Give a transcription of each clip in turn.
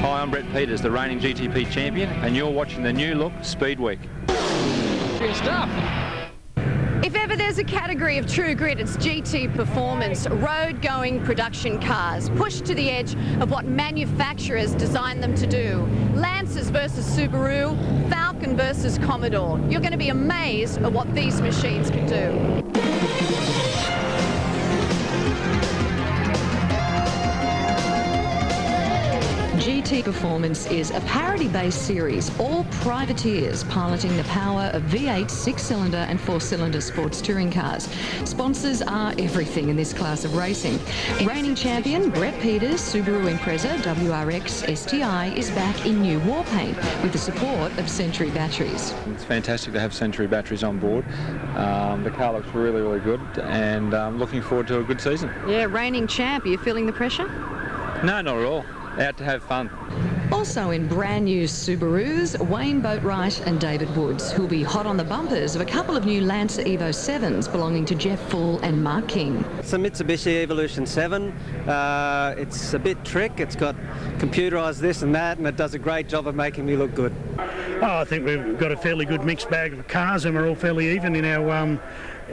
Hi, I'm Brett Peters, the reigning GTP champion, and you're watching the new look Speed Week. Good stuff. If ever there's a category of true grit, it's GT Performance, road-going production cars, pushed to the edge of what manufacturers designed them to do. Lancers versus Subaru, Falcon versus Commodore. You're going to be amazed at what these machines can do. GT Performance is a parody-based series, all privateers piloting the power of V8 six-cylinder and four-cylinder sports touring cars. Sponsors are everything in this class of racing. Reigning champion Brett Peters' Subaru Impreza WRX STI is back in new war paint with the support of Century batteries. It's fantastic to have Century batteries on board. The car looks really, really good, and I'm looking forward to a good season. Yeah, reigning champ, are you feeling the pressure? No, not at all. Out to have fun. Also in brand new Subarus, Wayne Boatwright and David Woods, who'll be hot on the bumpers of a couple of new Lancer Evo 7s belonging to Jeff Full and Mark King. It's a Mitsubishi Evolution 7. It's a bit trick. It's got computerised this and that, and it does a great job of making me look good. Oh, I think we've got a fairly good mixed bag of cars, and we're all fairly even in our,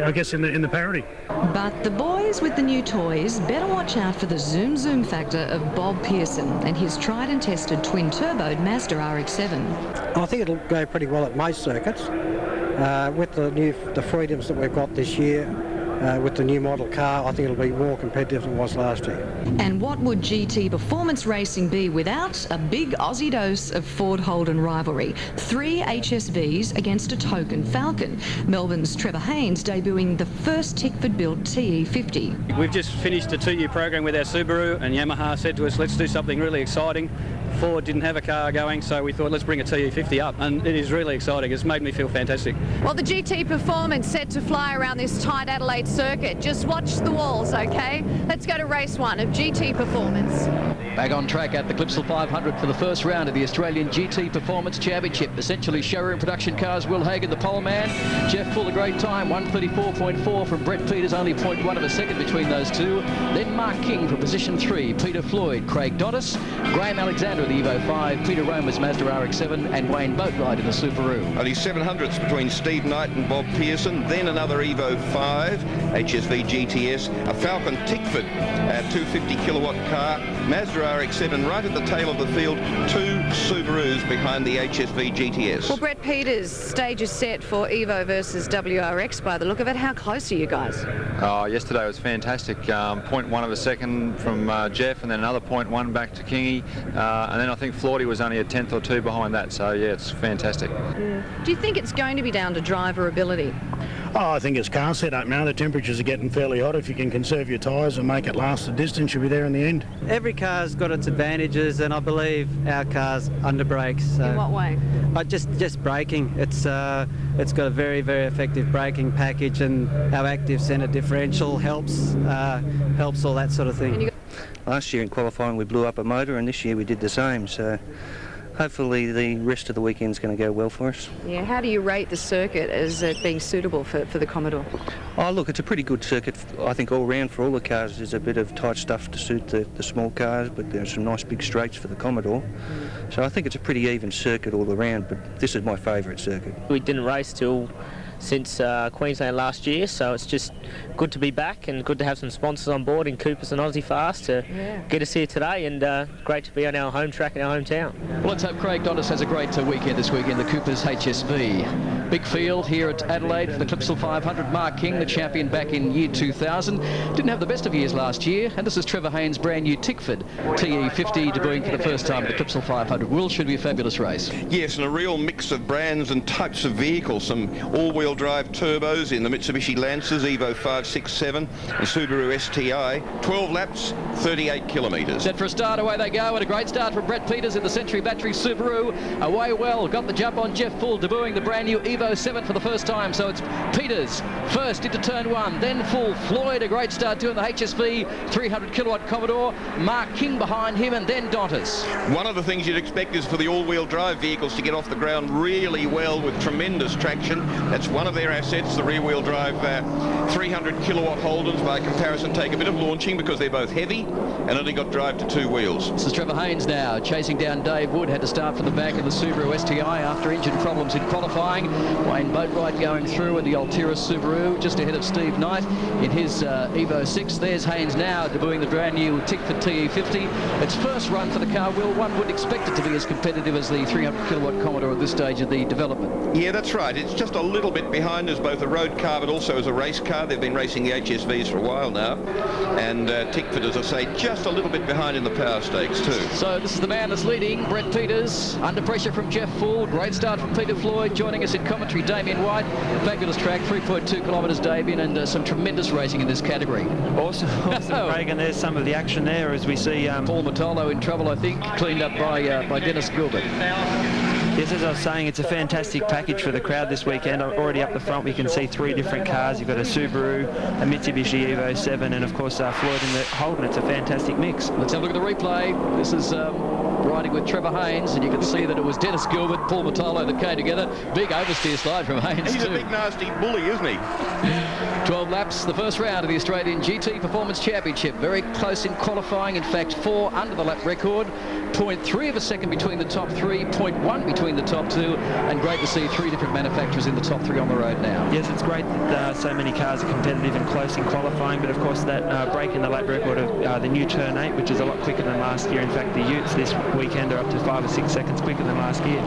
I guess, in the parity. But the boys with the new toys better watch out for the zoom factor of Bob Pearson and his tried and tested twin-turboed Mazda RX-7. I think it'll go pretty well at most circuits. With the freedoms that we've got this year, with the new model car, I think it'll be more competitive than it was last year. And what would GT Performance Racing be without a big Aussie dose of Ford-Holden rivalry? 3 HSVs against a token Falcon. Melbourne's Trevor Haynes debuting the first Tickford-built TE50. We've just finished a 2-year program with our Subaru, and Yamaha said to us, let's do something really exciting. Ford didn't have a car going, so we thought, let's bring a TE50 up, and it is really exciting. It's made me feel fantastic. Well, the GT Performance set to fly around this tight Adelaide circuit. Just watch the walls, okay? Let's go to race 1 of GT Performance. Back on track at the Clipsal 500 for the first round of the Australian GT Performance Championship. Essentially showroom production cars. Will Hagan, the pole man. Jeff Full, a great time. 1:34.4 from Brett Peters. Only 0.1 of a second between those two. Then Mark King for position 3. Peter Floyd, Craig Dottis, Graham Alexander of the Evo 5, Peter Romer's Mazda RX-7, and Wayne Boatwright in the Subaru. Only 700ths between Steve Knight and Bob Pearson. Then another Evo 5, HSV GTS, a Falcon Tickford 250 kilowatt car, Mazda RX-7 right at the tail of the field, 2 Subarus behind the HSV GTS. Well, Brett Peters, stage is set for Evo versus WRX by the look of it. How close are you guys? Oh, yesterday was fantastic. 0.1 of a second from Jeff, and then another 0.1 back to Kingy, and then I think Floydie was only a 10th or 2 behind that, so yeah, it's fantastic. Do you think it's going to be down to driver ability? Oh, I think it's car setup now. The temperatures are getting fairly hot. If you can conserve your tyres and make it last the distance, you'll be there in the end. Every car's got its advantages, and I believe our car's under brakes. So In what way? Just braking. It's got a very, very effective braking package, and our active centre differential helps all that sort of thing. Last year in qualifying we blew up a motor, and this year we did the same, so hopefully the rest of the weekend's going to go well for us. Yeah, how do you rate the circuit as it being suitable for the Commodore? Oh look, it's a pretty good circuit, I think, all round for all the cars. There's a bit of tight stuff to suit the small cars, but there's some nice big straights for the Commodore. So I think it's a pretty even circuit all around, but this is my favourite circuit. We didn't race since Queensland last year, so it's just good to be back and good to have some sponsors on board in Coopers and Aussie Fast to get us here today, and great to be on our home track in our hometown. Well, let's hope Craig Dottis has a great weekend this weekend, the Coopers HSV. Big field here at Adelaide for the Clipsal 500. Mark King, the champion back in year 2000. Didn't have the best of years last year, and this is Trevor Haynes' brand new Tickford TE50 debuting for the first time at the Clipsal 500. Will, should be a fabulous race. Yes, and a real mix of brands and types of vehicles. Some all-wheel drive turbos in the Mitsubishi Lancers, Evo 5, 6, 7, and Subaru STI. 12 laps, 38 kilometres. Set for a start, away they go, and a great start from Brett Peters in the Century Battery Subaru. Away well, got the jump on Jeff Full, debuting the brand new Evo Evo 7 for the first time. So it's Peters first into turn 1, then full. Floyd, a great start doing the HSV 300 kilowatt Commodore. Mark King behind him, and then Dontis. One of the things you'd expect is for the all-wheel drive vehicles to get off the ground really well with tremendous traction. That's one of their assets. The rear-wheel drive 300 kilowatt Holdens, by comparison, take a bit of launching because they're both heavy and only got drive to 2 wheels. This is Trevor Haynes now chasing down Dave Wood. Had to start from the back of the Subaru STI after engine problems in qualifying. Wayne Boatwright going through in the Altera Subaru just ahead of Steve Knight in his Evo 6. There's Haynes now debuting the brand new Tickford TE50. Its first run for the car. One would expect it to be as competitive as the 300 kilowatt Commodore at this stage of the development. Yeah, that's right. It's just a little bit behind as both a road car but also as a race car. They've been racing the HSVs for a while now, and Tickford, as I say, just a little bit behind in the power stakes too. So this is the man that's leading, Brett Peters, under pressure from Jeff Full. Great start from Peter Floyd. Joining us in commentary, Damien White. Fabulous track, 3.2 kilometres, Damien, and some tremendous racing in this category. Awesome, Craig, and there's some of the action there as we see Paul Matolo in trouble, I think, cleaned up by Dennis Gilbert. Yes, as I was saying, it's a fantastic package for the crowd this weekend. Already up the front, we can see 3 different cars. You've got a Subaru, a Mitsubishi Evo 7, and of course Floyd in the Holden. It's a fantastic mix. Let's have a look at the replay. This is riding with Trevor Haynes, and you can see that it was Dennis Gilbert, Paul Matolo that came together. Big oversteer slide from Haynes. He's a big nasty bully, isn't he? 12 laps, the first round of the Australian GT Performance Championship. Very close in qualifying. In fact, 4 under the lap record. 0.3 of a second between the top 3, 0.1 between the top 2, and great to see 3 different manufacturers in the top 3 on the road now. Yes, it's great that so many cars are competitive and close in qualifying, but of course that break in the lap record of the new turn 8, which is a lot quicker than last year. In fact, the Utes this weekend are up to 5 or 6 seconds quicker than last year.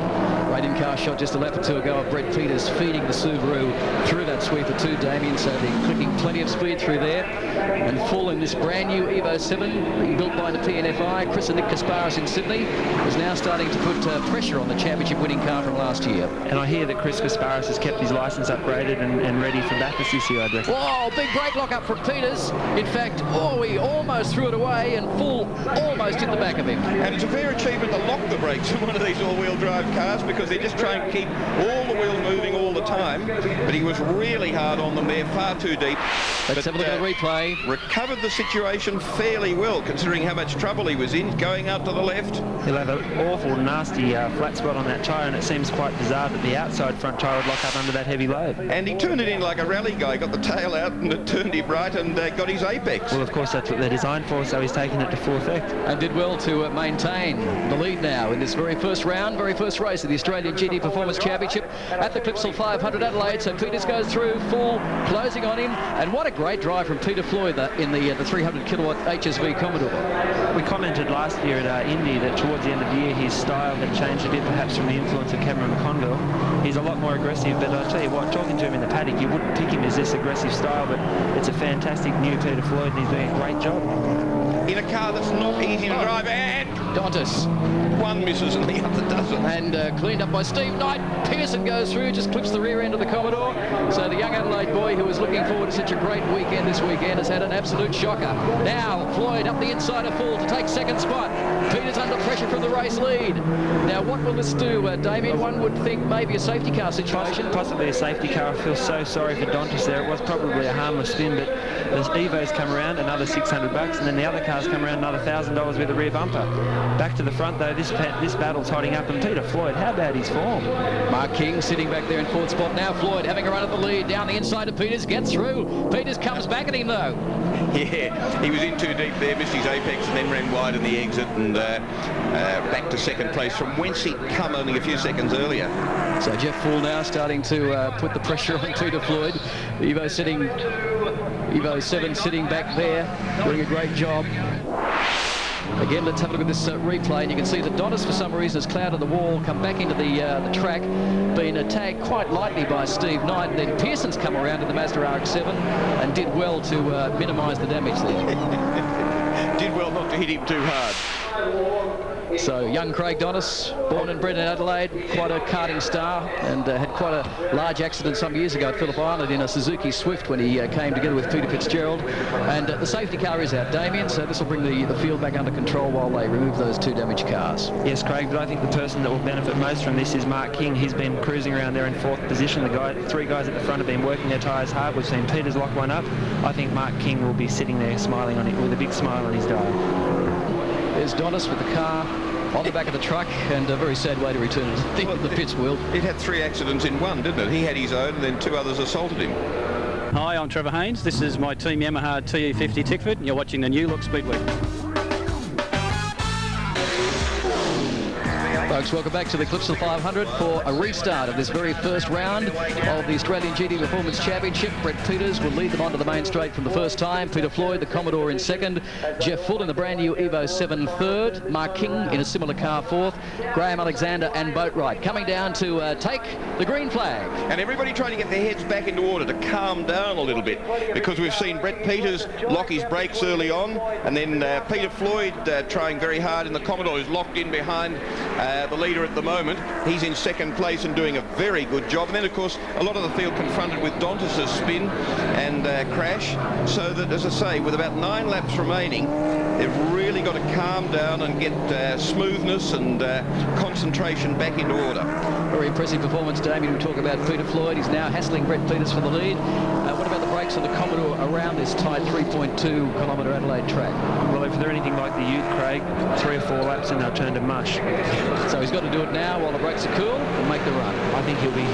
Great in-car shot just a lap or 2 ago of Brett Peters feeding the Subaru through that sweep of 2, Damien, so they're clicking plenty of speed through there. And full in this brand new Evo 7 being built by the PNFI. Chris and Nick Kasparis in Sydney is now starting to put pressure on the championship winning car from last year. And I hear that Chris Kasparis has kept his licence upgraded and ready for Bathurst this year, I reckon. Whoa, big brake lock up from Peters. In fact, he almost threw it away, and Full almost hit the back of him. And it's a fair achievement to lock the brakes in one of these all-wheel drive cars because they're just trying to keep all the wheels moving all the time. But he was really hard on them there, far too deep. Let's have a look at the replay. Recovered the situation fairly well, considering how much trouble he was in, going out to the left. He'll have an awful, nasty flat spot on that tyre, and it seems quite bizarre that the outside front tyre would lock up under that heavy load. And he turned it in like a rally guy, got the tail out and it turned him right and got his apex. Well, of course, that's what they're designed for, so he's taken it to full effect. And did well to maintain the lead now in this very first round, very first race of the Australian GT Performance Championship at the Clipsal 500 Adelaide. So Peters goes through, Full closing on him, and what a great drive from Peter Floyd in the 300 kilowatt HSV Commodore. We commented last year at Indy that towards the end of the year his style had changed a bit, perhaps from the influence of Cameron McConville. He's a lot more aggressive, but I'll tell you what, talking to him in the paddock, you wouldn't pick him as this aggressive style, but it's a fantastic new Peter Floyd, and he's doing a great job. In a car that's not easy to drive, and Dontis. One misses and the other doesn't. And cleaned up by Steve Knight. Pearson goes through, just clips the rear end of the Commodore. So the young Adelaide boy who was looking forward to such a great weekend this weekend has had an absolute shocker. Now Floyd up the inside of Full to take second spot. Peters under pressure from the race lead. Now what will this do, Damien? One would think maybe a safety car situation. Possibly a safety car. I feel so sorry for Dontis there. It was probably a harmless spin, but the Evos come around, another $600, and then the other cars come around, another $1,000 with a rear bumper. Back to the front though, this battle's hotting up, and Peter Floyd, how about his form? Mark King sitting back there in fourth spot. Now Floyd having a run at the lead, down the inside of Peters, gets through. Peters comes back at him though. Yeah, he was in too deep there, missed his apex and then ran wide in the exit, and back to second place from whence he'd come only a few seconds earlier. So Jeff Full now starting to put the pressure on Peter Floyd. Evo 7 sitting back there, doing a great job. Again, let's have a look at this replay, and you can see that Dontis, for some reason, has clouded the wall, come back into the track, been tagged quite lightly by Steve Knight, and then Pearson's come around in the Mazda RX-7 and did well to minimise the damage there. Did well not to hit him too hard. So young Craig Donis, born and bred in Adelaide, quite a karting star, and had quite a large accident some years ago at Phillip Island in a Suzuki Swift when he came together with Peter Fitzgerald. And the safety car is out, Damien, so this will bring the field back under control while they remove those 2 damaged cars. Yes, Craig, but I think the person that will benefit most from this is Mark King. He's been cruising around there in 4th position. The 3 guys at the front have been working their tyres hard. We've seen Peters lock one up. I think Mark King will be sitting there smiling on it with a big smile on his dial. There's Donis with the car on the back of the truck, and a very sad way to return it. The pits, Will. It had 3 accidents in one, didn't it? He had his own, and then 2 others assaulted him. Hi, I'm Trevor Haynes. This is my Team Yamaha TE50 Tickford, and you're watching the New Look Speedway. Folks, welcome back to the Clipsal 500 for a restart of this very first round of the Australian GT Performance Championship. Brett Peters will lead them onto the main straight from the first time. Peter Floyd, the Commodore, in second. Jeff Full in the brand new Evo 7 third. Mark King in a similar car fourth. Graham Alexander and Boatwright coming down to take the green flag. And everybody trying to get their heads back into order, to calm down a little bit, because we've seen Brett Peters lock his brakes early on, and then Peter Floyd trying very hard in the Commodore, who's locked in behind the leader at the moment. He's in second place and doing a very good job. And then, of course, a lot of the field confronted with Dontis's spin and crash, so that, as I say, with about 9 laps remaining, they've really got to calm down and get smoothness and concentration back into order. Very impressive performance, Damien. We talk about Peter Floyd. He's now hassling Brett Peters for the lead. What about the brakes on the Commodore around this tight 3.2 kilometre Adelaide track? Well, if they're anything like the Ute, Craig, 3 or 4 laps and they'll turn to mush. So he's got to do it now while the brakes are cool and make the run. I think he'll be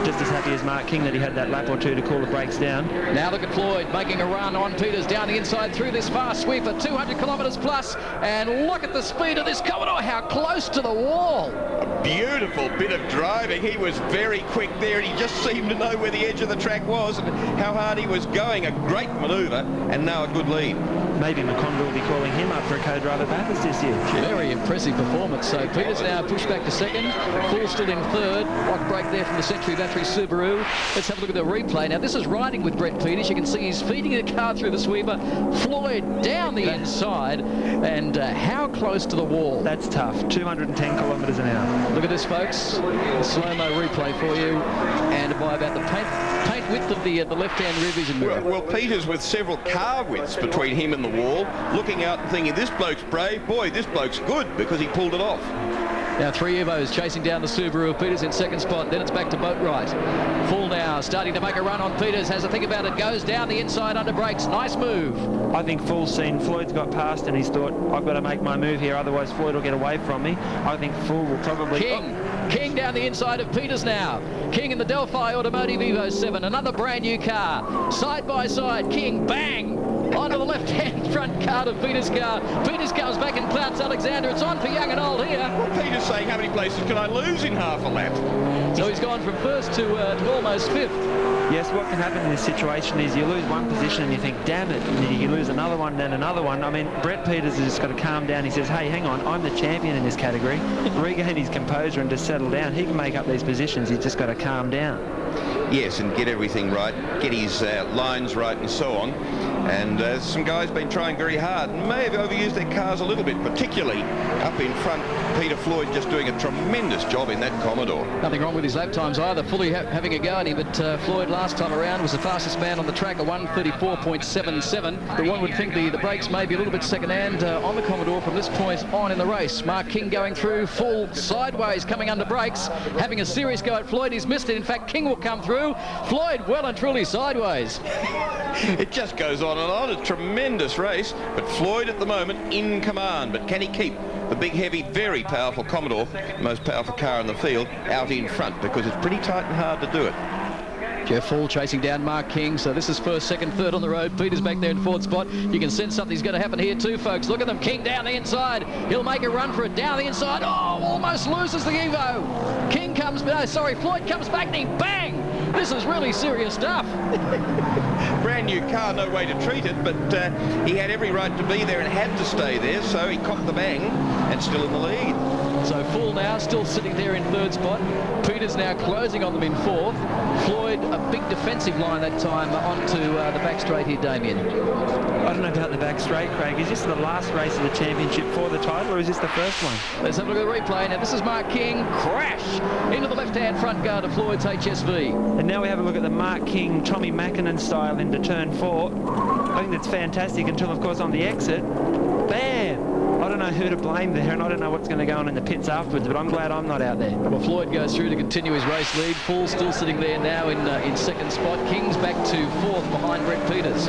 just as happy as Mark King that he had that lap or 2 to cool the brakes down. Now look at Floyd making a run on Peters down the inside through this fast sweep at 200 kilometres plus. And look at the speed of this Commodore, how close to the wall. A beautiful bit of driving. He was very quick there, and he just seemed to know where the edge of the track was and how hard he was going. A great manoeuvre, and now a good lead. Maybe McConville will be calling him up for a co-driver Bathurst this year. Very impressive performance. So Peters now pushed back to second. Full still in third. Lock break there from the Century Battery Subaru. Let's have a look at the replay. Now this is riding with Brett Peters. You can see he's feeding the car through the sweeper. Floyd down the inside, and how close to the wall. That's tough. 210 kilometres an hour. Look at this, folks. A slow-mo replay for you, and by about the paint width of the left-hand rear vision mirror. Well, Peters with several car widths between him and the wall, looking out and thinking, this bloke's brave. Boy, this bloke's good, because he pulled it off. Now 3 Evos chasing down the Subaru. Peters in second spot. Then it's back to Boatwright. Full now, starting to make a run on Peters. Has a think about it. Goes down the inside under brakes. Nice move. I think Full's seen Floyd's got past and he's thought, I've got to make my move here, otherwise Floyd will get away from me. I think Full will probably... King down the inside of Peters now. King in the Delphi Automotive Evo 7. Another brand new car. Side by side. King, bang! Onto the left-hand front car of Peters' car. Peters comes back and clouts Alexander. It's on for young and old here. Well, Peters saying, how many places can I lose in half a lap? So he's gone from first to almost fifth. Yes, what can happen in this situation is you lose one position and you think, damn it, and you lose another one, then another one. I mean, Brett Peters has just got to calm down. He says, hey, hang on, I'm the champion in this category. Regain his composure and just settle down. He can make up these positions. He's just got to calm down. Yes, and get everything right, get his lines right and so on. And some guys been trying very hard and may have overused their cars a little bit, particularly up in front. Peter Floyd just doing a tremendous job in that Commodore. Nothing wrong with his lap times either. Fully having a go at him, but Floyd last time around was the fastest man on the track, a 1:34.77. But one would think the brakes may be a little bit second-hand on the Commodore from this point on in the race. Mark King going through, Full sideways, coming under brakes, having a serious go at Floyd. He's missed it. In fact, King will come through. Floyd well and truly sideways. It just goes on and on. A tremendous race, but Floyd at the moment in command. But can he keep the big, heavy, very powerful Commodore, most powerful car in the field, out in front? Because it's pretty tight and hard to do it. Jeff Full chasing down Mark King. So this is first, second, third on the road. Peters back there in fourth spot. You can sense something's going to happen here too, folks. Look at them. King down the inside. He'll make a run for it down the inside. Oh, almost loses the Evo. King comes, Floyd comes back and he bang! This is really serious stuff. Brand new car, no way to treat it, but he had every right to be there and had to stay there, so he copped the bang and still in the lead. So Full now still sitting there in third spot. Peters now closing on them in fourth. Floyd, a big defensive line that time onto the back straight here, Damien. I don't know about the back straight, Craig. Is this the last race of the championship for the title, or is this the first one? Let's have a look at the replay. Now, this is Mark King. Crash into the left-hand front guard of Floyd's HSV. And now we have a look at the Mark King, Tommy Mackinnon style into turn 4. I think that's fantastic until, of course, on the exit, bam! I don't know who to blame there, and I don't know what's going to go on in the pits afterwards, but I'm glad I'm not out there. Well, Floyd goes through to continue his race lead. Full still sitting there now in second spot. King's back to fourth behind Brett Peters.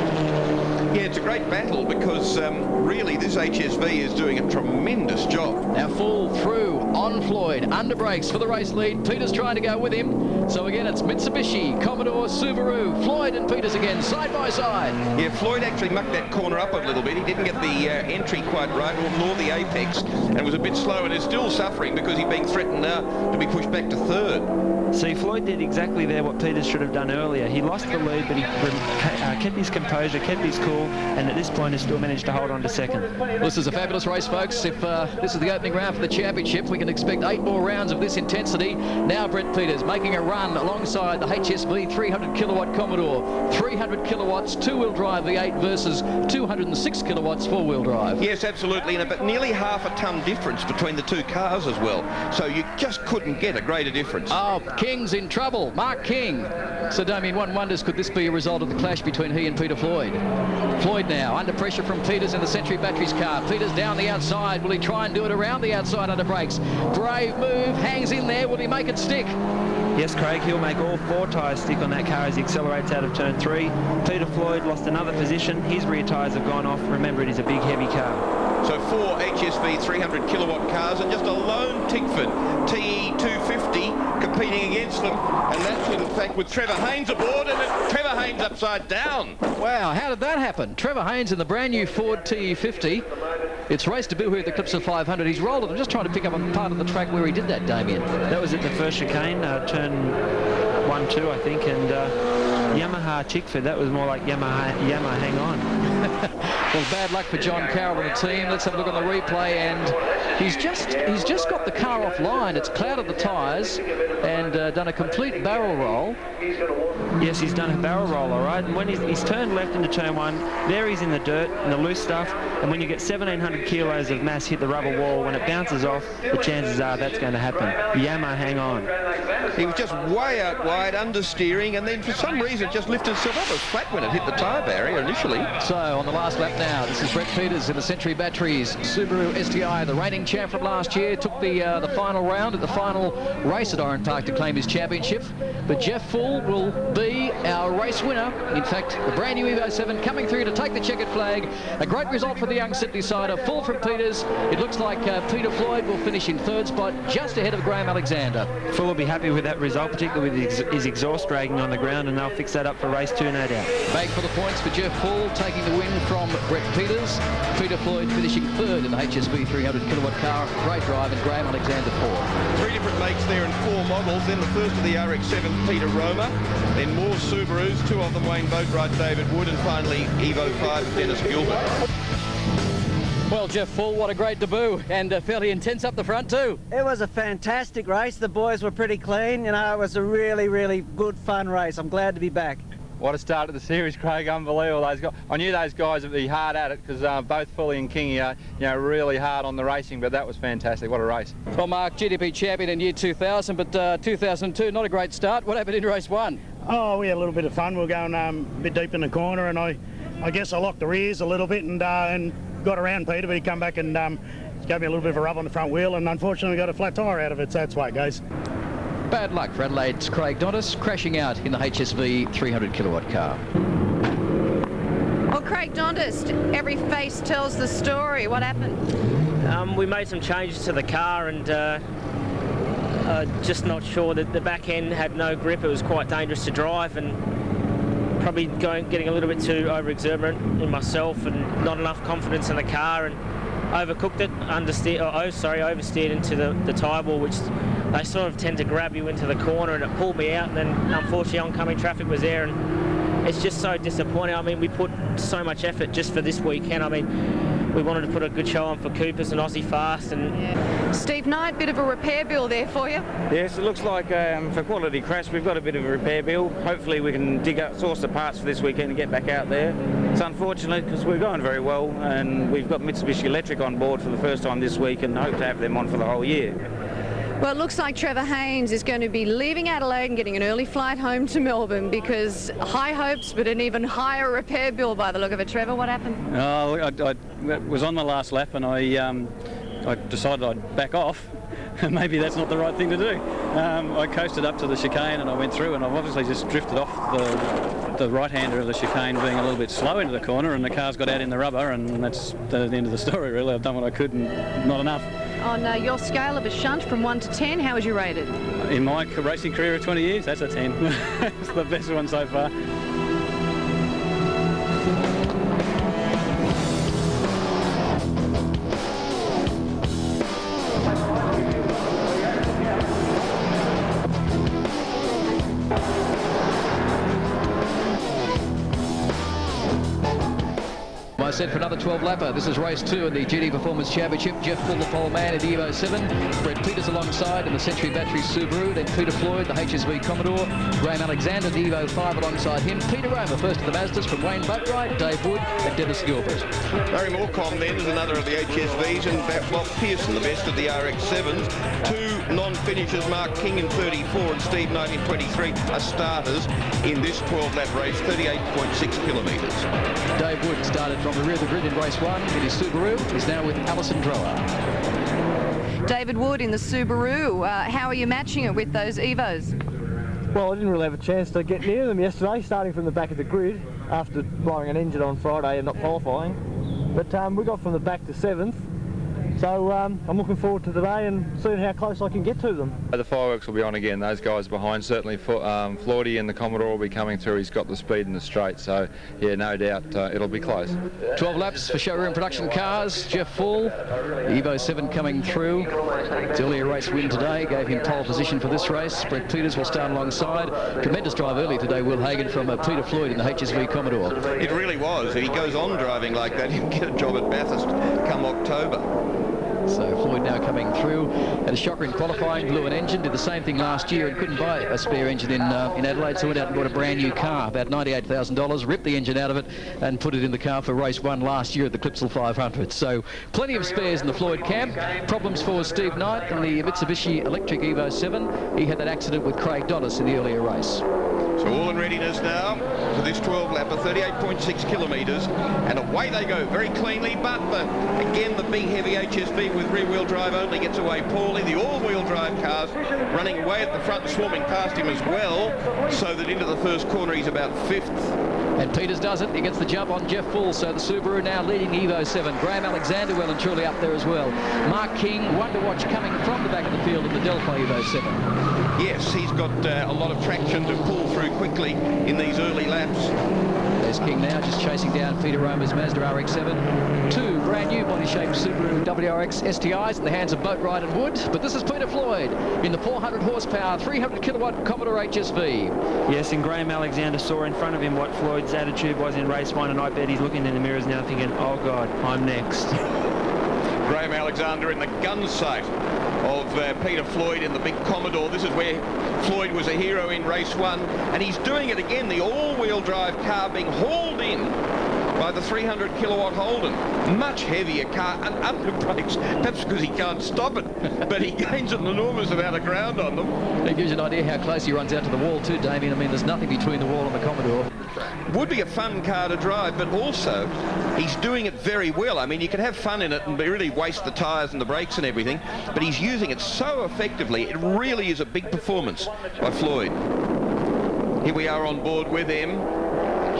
Yeah, it's a great battle because really this HSV is doing a tremendous job. Now Full through on Floyd, under brakes for the race lead. Peters trying to go with him. So again, it's Mitsubishi, Commodore, Subaru, Floyd and Peters again, side by side. Yeah, Floyd actually mucked that corner up a little bit. He didn't get the entry quite right, nor the apex, and was a bit slow, and is still suffering because he's being threatened now to be pushed back to third. See, Floyd did exactly there what Peters should have done earlier. He lost the lead, but he kept his composure, kept his cool, and at this point has still managed to hold on to second. This is a fabulous race, folks. If this is the opening round for the championship, we can expect 8 more rounds of this intensity. Now Brett Peters making a run alongside the HSV 300 kilowatt Commodore. 300 kilowatts, two-wheel drive V8 versus 206 kilowatts four-wheel drive. Yes, absolutely, and about nearly half a ton difference between the two cars as well. So you just couldn't get a greater difference. Oh, King's in trouble. Mark King. So Damien, one wonders, could this be a result of the clash between he and Peter Floyd? Floyd now under pressure from Peters in the Century Batteries car. Peters down the outside. Will he try and do it around the outside under brakes? Brave move. Hangs in there. Will he make it stick? Yes, Craig, he'll make all 4 tyres stick on that car as he accelerates out of turn 3. Peter Floyd lost another position. His rear tyres have gone off. Remember, it is a big, heavy car. So 4 HSV 300 kilowatt cars and just a lone Tickford TE 250 competing against them. And that's in fact with Trevor Haynes aboard, and Trevor Haynes upside down. Wow, how did that happen? Trevor Haynes in the brand new Ford TE 50. It's race debut here at the Clipsal 500. He's rolled it. I'm just trying to pick up a part of the track where he did that, Damien. That was at the first chicane, turn 1-2, I think, and Yamaha Chickford. That was more like Yamaha hang on. Well, bad luck for John Carroll and the team. Let's have a look on the replay, and he's just got the car offline. It's clouded the tyres and done a complete barrel roll. Yes, he's done a barrel roll, all right. And when he's turned left into turn 1, there he's in the dirt, in the loose stuff. And when you get 1,700 kilos of mass hit the rubber wall, when it bounces off, the chances are that's going to happen. Yamaha hang on. He was just way out wide, understeering, and then for some reason just lifted himself up. It was flat when it hit the tyre barrier initially. So on the last lap now, this is Brett Peters in the Century Batteries Subaru STI, the reigning champ from last year, took the final round at the final race at Oran Park to claim his championship. But Jeff Full will be our race winner. In fact, the brand new Evo 7 coming through to take the checkered flag. A great result for the young Sydney-sider. Full from Peters. It looks like Peter Floyd will finish in third spot, just ahead of Graham Alexander. Full will be happy with that result, particularly with his exhaust dragging on the ground, and they'll fix that up for race 2, no doubt. Back for the points for Jeff Full, taking the win from Brett Peters. Peter Floyd finishing third in the HSV 300 kilowatt car. Great drive, and Graham Alexander fourth. 3 different makes there and 4 models. Then the first of the RX-7, Peter Roma. Then more Subarus, 2 of them Wayne Boatwright, David Wood, and finally Evo 5, Dennis Gilbert. Well, Jeff Full, what a great debut, and fairly intense up the front too. It was a fantastic race. The boys were pretty clean. You know, it was a really, really good, fun race. I'm glad to be back. What a start to the series, Craig. Unbelievable. Those guys. I knew those guys would be hard at it because both Fully and Kingy are really hard on the racing, but that was fantastic. What a race. Well, Mark, GDP champion in year 2000, but 2002, not a great start. What happened in race 1? Oh, we had a little bit of fun. We were going a bit deep in the corner, and I guess I locked the rears a little bit and got around Peter, but he come back and gave me a little bit of a rub on the front wheel, and unfortunately got a flat tyre out of it, so that's the way it goes. Bad luck for Adelaide's Craig Dontis, crashing out in the HSV 300 kilowatt car. Well, Craig Dontis, every face tells the story. What happened? We made some changes to the car, and just not sure that the back end had no grip. It was quite dangerous to drive, and probably getting a little bit too over-exuberant in myself, and not enough confidence in the car, and overcooked it, oversteered into the tyre ball, which they sort of tend to grab you into the corner, and it pulled me out, and then unfortunately oncoming traffic was there, and it's just so disappointing. I mean, we put so much effort just for this weekend. I mean, we wanted to put a good show on for Coopers and Aussie Fast. And Steve Knight, bit of a repair bill there for you. Yes, it looks like for Quality Crash we've got a bit of a repair bill. Hopefully we can source the parts for this weekend and get back out there. It's unfortunate because we're going very well, and we've got Mitsubishi Electric on board for the first time this week and hope to have them on for the whole year. Well, it looks like Trevor Haynes is going to be leaving Adelaide and getting an early flight home to Melbourne, because high hopes but an even higher repair bill by the look of it. Trevor, what happened? Oh, I was on the last lap and I decided I'd back off. Maybe that's not the right thing to do. I coasted up to the chicane and I went through, and I've obviously just drifted off the right-hander of the chicane, being a little bit slow into the corner, and the car's got out in the rubber, and that's the end of the story, really. I've done what I could and not enough. On your scale of a shunt from 1 to 10, how would you rate it? In my racing career of 20 years, that's a 10. It's the best one so far. Set for another 12-lapper. This is race 2 in the GT Performance Championship. Jeff Full, the pole man in the Evo 7. Brett Peters alongside in the Century Battery Subaru. Then Peter Floyd, the HSV Commodore. Graham Alexander, the Evo 5 alongside him. Peter Romer, first of the Mazdas from Wayne Boatwright, Dave Wood and Dennis Gilbert. Barry Moorcombe then is another of the HSVs, and Bob Pearson, the best of the RX-7s. Two non-finishers, Mark King in 34 and Steve Knight in 23, are starters in this 12-lap race, 38.6 kilometres. Dave Wood started from the rear of the grid in race 1 in his Subaru. He's now with Alison Drower. David Wood in the Subaru. How are you matching it with those Evos? Well, I didn't really have a chance to get near them yesterday, starting from the back of the grid after blowing an engine on Friday and not qualifying. But we got from the back to 7th. So I'm looking forward to today and seeing how close I can get to them. The fireworks will be on again. Those guys behind, certainly Floydie and the Commodore will be coming through. He's got the speed in the straight, so yeah, no doubt it'll be close. 12 laps for showroom production cars. Jeff Full, Evo 7 coming through. His earlier race win today gave him pole position for this race. Brett Peters will start alongside. Tremendous drive early today, Will Hagan, from Peter Floyd in the HSV Commodore. It really was. If he goes on driving like that, he'll get a job at Bathurst come October. So Floyd now coming through. Had a shocker in qualifying, blew an engine, did the same thing last year and couldn't buy a spare engine in Adelaide, so went out and bought a brand new car, about $98,000, ripped the engine out of it and put it in the car for race 1 last year at the Clipsal 500. So plenty of spares in the Floyd camp. Problems for Steve Knight on the Mitsubishi Electric Evo 7. He had that accident with Craig Dodds in the earlier race. So all in readiness now for this 12-lapper, 38.6 kilometres, and away they go very cleanly. But again, the big heavy HSV with rear-wheel drive only gets away poorly. The all-wheel drive cars running away at the front, swarming past him as well, so that into the first corner he's about 5th. And Peters does it. He gets the jump on Jeff Full. So the Subaru now leading Evo 7. Graham Alexander well and truly up there as well. Mark King, one to watch coming from the back of the field in the Delphi Evo 7. Yes, he's got a lot of traction to pull through quickly in these early laps. There's King now just chasing down Peter Romer's Mazda RX-7. Two brand new body-shaped Subaru WRX STIs in the hands of Boatwright and Wood. But this is Peter Floyd in the 400 horsepower, 300 kilowatt Commodore HSV. Yes, and Graham Alexander saw in front of him what Floyd's attitude was in race 1, and I bet he's looking in the mirrors now thinking, oh God, I'm next. Graham Alexander in the gun sight of Peter Floyd in the big Commodore. This is where Floyd was a hero in race 1, and he's doing it again. The all-wheel drive car being hauled in by the 300 kilowatt Holden. Much heavier car and under brakes, perhaps because he can't stop it, but he gains an enormous amount of ground on them. It gives you an idea how close he runs out to the wall too, Damien. I mean, there's nothing between the wall and the Commodore. Would be a fun car to drive, but also he's doing it very well. I mean, you can have fun in it and really waste the tyres and the brakes and everything, but he's using it so effectively. It really is a big performance by Floyd. Here we are on board with him.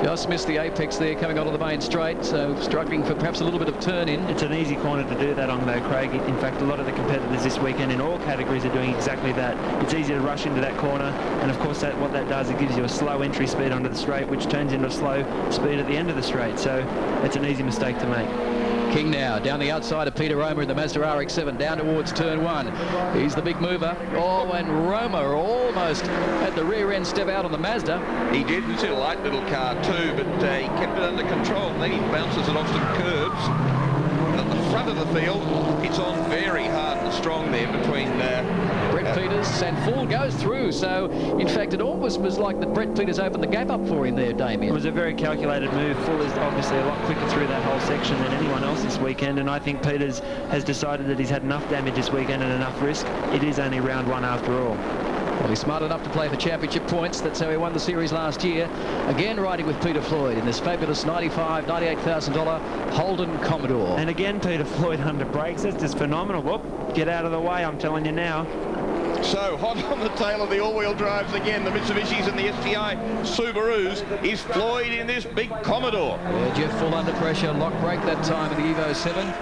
Just missed the apex there coming onto the main straight, so struggling for perhaps a little bit of turn in. It's an easy corner to do that on though, Craig. In fact, a lot of the competitors this weekend in all categories are doing exactly that. It's easy to rush into that corner, and of course what that does, it gives you a slow entry speed onto the straight, which turns into a slow speed at the end of the straight, so it's an easy mistake to make. King now down the outside of Peter Romer in the Mazda RX-7 down towards turn 1. He's the big mover. Oh, and Romer almost had the rear end step out on the Mazda. He did. It's a light little car too, but he kept it under control, and then he bounces it off some curbs. front of the field. It's on very hard and strong there between... Brett Peters, and Full goes through. So, in fact, it almost was like that Brett Peters opened the gap up for him there, Damien. It was a very calculated move. Full is obviously a lot quicker through that whole section than anyone else this weekend, and I think Peters has decided that he's had enough damage this weekend and enough risk. It is only round one after all. Well, he's smart enough to play for championship points. That's how he won the series last year. Again, riding with Peter Floyd in this fabulous $98,000 Holden Commodore. And again, Peter Floyd under brakes. That's just phenomenal. Whoop, get out of the way, I'm telling you now. So hot on the tail of the all-wheel drives again, the Mitsubishis and the STI Subarus, is Floyd in this big Commodore. Yeah, Jeff Full under pressure, lock brake that time in the Evo 7.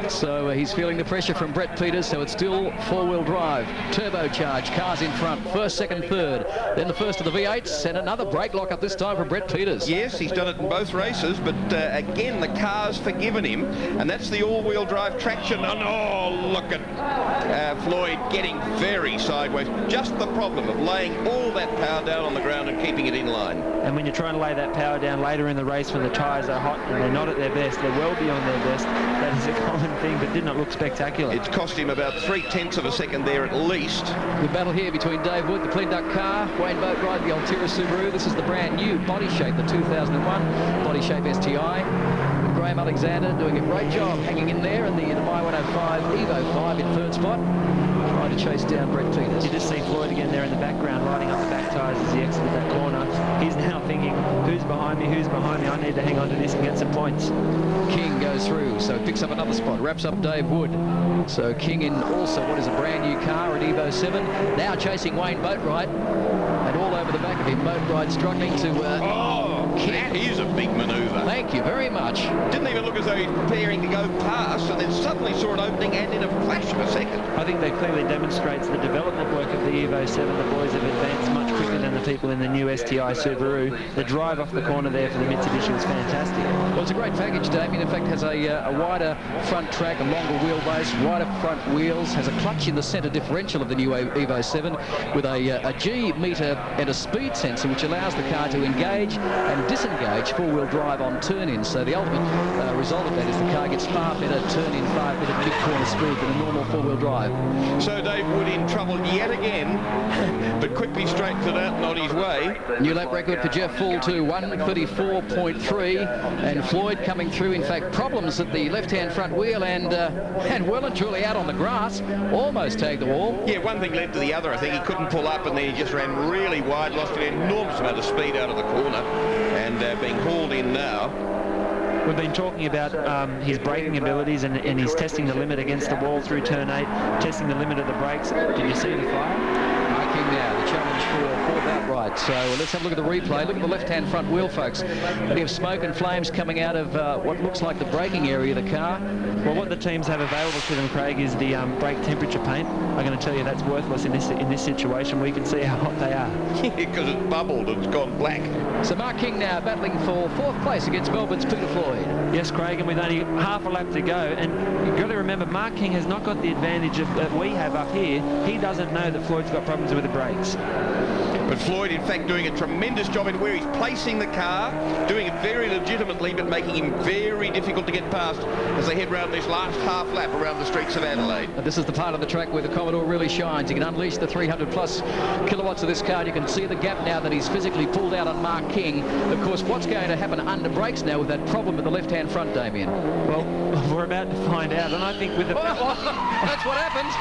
So he's feeling the pressure from Brett Peters, so it's still four-wheel drive. Turbocharged, cars in front, first, second, third. Then the first of the V8s, and another brake lock-up this time from Brett Peters. Yes, he's done it in both races, but again, the car's forgiven him, and that's the all-wheel drive traction. And oh, look at Floyd getting very sideways. Just the problem of laying all that power down on the ground and keeping it in line. And when you're trying to lay that power down later in the race when the tyres are hot and they're not at their best, they're well beyond their best, that is a common thing, but did not look spectacular. It's cost him about 0.3 of a second there at least. The battle here between Dave Wood, the clean duck car, Wayne Boatwright, the Altera Subaru. This is the brand new body shape, the 2001 body shape STI. Graham Alexander doing a great job hanging in there, and the My 105 Evo 5 in third spot, trying to chase down Brett Peters. You just see Floyd again there in the background, riding up the back tyres as he exited that corner. He's now thinking, who's behind me, I need to hang on to this and get some points. King goes through, so picks up another spot, wraps up Dave Wood. So King in also what is a brand new car at Evo 7, now chasing Wayne Boatwright, and all over the back of him, Boatwright struggling to... That is a big manoeuvre. Thank you very much. Didn't even look as though he's preparing to go past, and then suddenly saw an opening, and in a flash of a second. I think that clearly demonstrates the development work of the Evo 7. The boys have advanced much quicker than the people in the new STI Subaru. The drive off the corner there for the Mitsubishi was fantastic. Well, it's a great package, Damien. In fact, has a wider front track, a longer wheelbase, wider front wheels, has a clutch in the centre differential of the new Evo 7 with a G meter and a speed sensor, which allows the car to engage and disengage four-wheel drive on turn-ins. So the ultimate result of that is the car gets far better turn-in, far better mid-corner speed than a normal four-wheel drive. So Dave Wood in trouble yet again, but quickly straightened it out and on his way. New lap record for Jeff Full to 1:34.3, and Floyd coming through. In fact, problems at the left-hand front wheel, and well and truly out on the grass, almost tagged the wall. Yeah, one thing led to the other. I think he couldn't pull up, and then he just ran really wide, lost an enormous amount of speed out of the corner, and being hauled in now. We've been talking about his braking abilities, and he's testing the limit against the wall through turn 8, testing the limit of the brakes. Did you see the fire? Marking now the challenge for fourth outright. So let's have a look at the replay. Look at the left-hand front wheel, folks. Plenty of smoke and flames coming out of what looks like the braking area of the car. Well, what the teams have available to them, Craig, is the brake temperature paint. I'm going to tell you that's worthless in this situation. We can see how hot they are. Because it's bubbled, it's gone black. So Mark King now battling for fourth place against Melbourne's Peter Floyd. Yes, Craig, and with only half a lap to go, and you've got to remember, Mark King has not got the advantage that we have up here. He doesn't know that Floyd's got problems with the brakes. But Floyd, in fact, doing a tremendous job in where he's placing the car, doing it very legitimately, but making him very difficult to get past as they head round this last half lap around the streets of Adelaide. And this is the part of the track where the Commodore really shines. You can unleash the 300 plus kilowatts of this car. You can see the gap now that he's physically pulled out on Mark King. Of course, what's going to happen under brakes now with that problem with the left-hand front, Damien? Well, we're about to find out, and I think with the... That's what happens.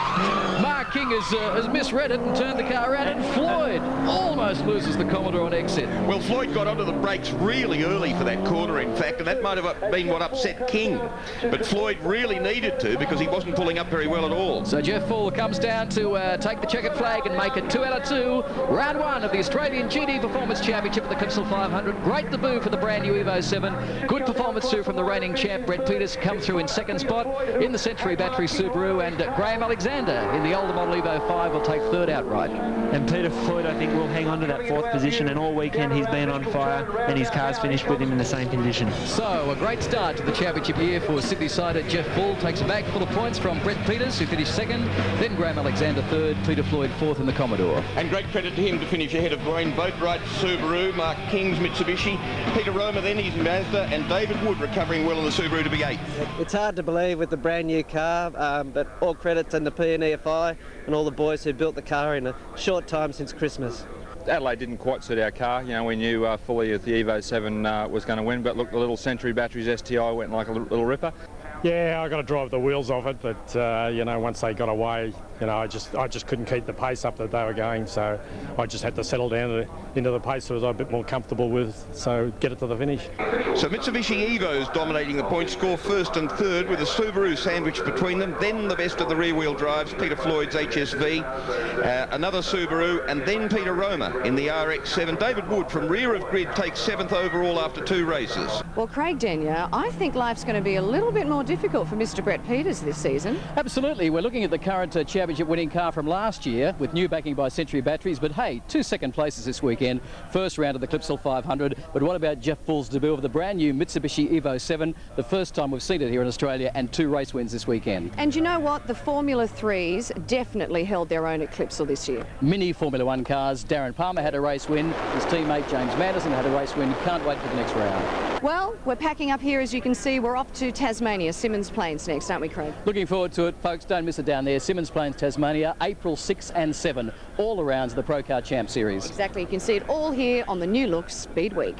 Mark King has misread it and turned the car around, and Floyd almost loses the Commodore on exit. Well, Floyd got onto the brakes really early for that corner, in fact, and that might have been what upset King. But Floyd really needed to, because he wasn't pulling up very well at all. So Jeff Full comes down to take the checkered flag and make it 2 out of 2. Round 1 of the Australian GT Performance Championship at the Clipsal 500. Great debut for the brand new Evo 7. Good performance too from the reigning champ Brett Peters, come through in second spot in the Century Battery Subaru, and Graham Alexander in the older model Evo 5 will take third outright. And Peter Floyd, I think, will hang on to that 4th position, and all weekend he's been on fire, and his car's finished with him in the same condition. So, a great start to the championship year for Sydney-sider Jeff Bull. Takes a bag full of points from Brett Peters, who finished 2nd, then Graham Alexander 3rd, Peter Floyd 4th in the Commodore. And great credit to him to finish ahead of Wayne Boatwright, Subaru, Mark King's Mitsubishi, Peter Roma then his Mazda, and David Wood recovering well in the Subaru to be 8th. It's hard to believe with the brand new car, but all credits in the P&EFI and all the boys who built the car in a short time since Christmas. Adelaide didn't quite suit our car. You know, we knew fully that the Evo 7 was going to win, but look, the little Century Batteries STI went like a little ripper. Yeah, I got to drive the wheels off it, but you know, once they got away, you know, I just couldn't keep the pace up that they were going, so I just had to settle down into the pace that I was a bit more comfortable with, so get it to the finish. So Mitsubishi Evo's dominating the point score, 1st and 3rd, with a Subaru sandwiched between them, then the best of the rear-wheel drives, Peter Floyd's HSV, another Subaru, and then Peter Roma in the RX-7. David Wood from rear of grid takes 7th overall after 2 races. Well, Craig Denyer, I think life's going to be a little bit more difficult for Mr. Brett Peters this season. Absolutely. We're looking at the current championship winning car from last year with new backing by Century Batteries, but hey, 2 second places this weekend, 1st round of the Clipsal 500. But what about Jeff Bull's debut of the brand new Mitsubishi Evo 7, the first time we've seen it here in Australia, and 2 race wins this weekend. And you know what? The Formula 3s definitely held their own at Clipsal this year. Mini Formula 1 cars. Darren Palmer had a race win. His teammate James Manderson had a race win. Can't wait for the next round. Well, we're packing up here, as you can see. We're off to Tasmania, Symmons Plains next, aren't we, Craig? Looking forward to it, folks. Don't miss it down there. Symmons Plains, Tasmania, April 6 and 7, all around the Pro Car Champ Series. Exactly. You can see it all here on the new look Speed Week.